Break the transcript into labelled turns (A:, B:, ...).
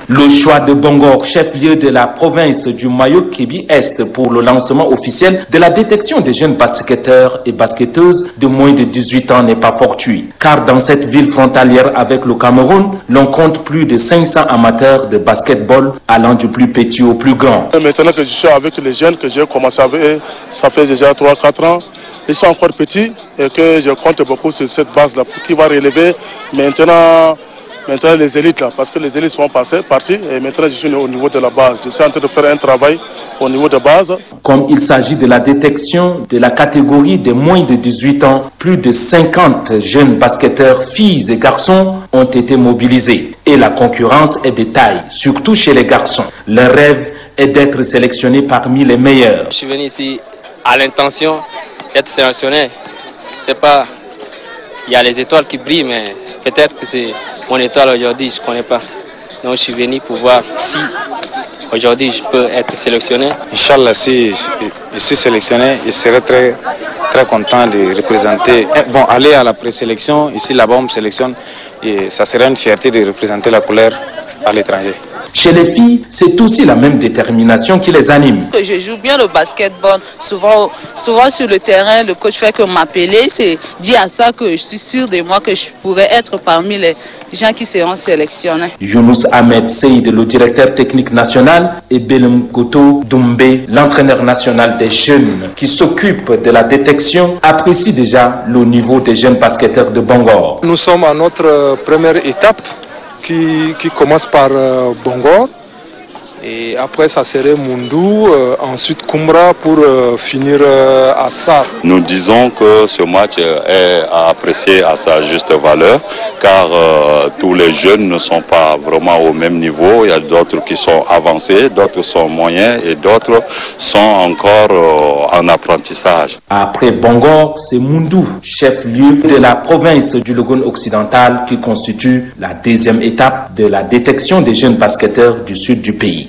A: Le choix de Bongor, chef-lieu de la province du Mayo-Kébi-Est pour le lancement officiel de la détection des jeunes basketteurs et basketteuses de moins de 18 ans n'est pas fortuit. Car dans cette ville frontalière avec le Cameroun, l'on compte plus de 500 amateurs de basketball allant du plus petit au plus grand.
B: Maintenant que je suis avec les jeunes que j'ai commencé avec, ça fait déjà 3-4 ans. Ils sont encore petits et que je compte beaucoup sur cette base-là qui va relever maintenant les élites là, parce que les élites sont partis et maintenant je suis au niveau de la base. Je suis en train de faire un travail au niveau de base.
A: Comme il s'agit de la détection de la catégorie des moins de 18 ans, plus de 50 jeunes basketteurs, filles et garçons, ont été mobilisés. Et la concurrence est de taille, surtout chez les garçons. Leur rêve est d'être sélectionnés parmi les meilleurs.
C: Je suis venu ici à l'intention d'être sélectionné. C'est pas, il y a les étoiles qui brillent, mais peut-être que c'est mon étoile aujourd'hui, je ne connais pas. Donc je suis venu pour voir si aujourd'hui je peux être sélectionné.
D: Inch'Allah, si je suis sélectionné, je serai très content de représenter. Bon, aller à la présélection, ici là-bas on me sélectionne, et ça serait une fierté de représenter la couleur à l'étranger.
A: Chez les filles, c'est aussi la même détermination qui les anime.
E: Je joue bien le basketball. Souvent sur le terrain, le coach fait que m'appeler. C'est dit à ça que je suis sûr de moi que je pourrais être parmi les gens qui seront sélectionnés.
A: Younous Ahmed Seyd, le directeur technique national, et Belem Koto Doumbé, l'entraîneur national des jeunes qui s'occupe de la détection, apprécient déjà le niveau des jeunes basketteurs de Bongor.
F: Nous sommes à notre première étape qui commence par Bongor, et après ça serait Mundou, ensuite Kumbra pour finir à Sar.
G: Nous disons que ce match est à apprécier à sa juste valeur, car tous les jeunes ne sont pas vraiment au même niveau. Il y a d'autres qui sont avancés, d'autres sont moyens et d'autres sont encore en apprentissage.
A: Après Bongor, c'est Mundou, chef-lieu de la province du Logone occidental, qui constitue la deuxième étape de la détection des jeunes basketteurs du sud du pays.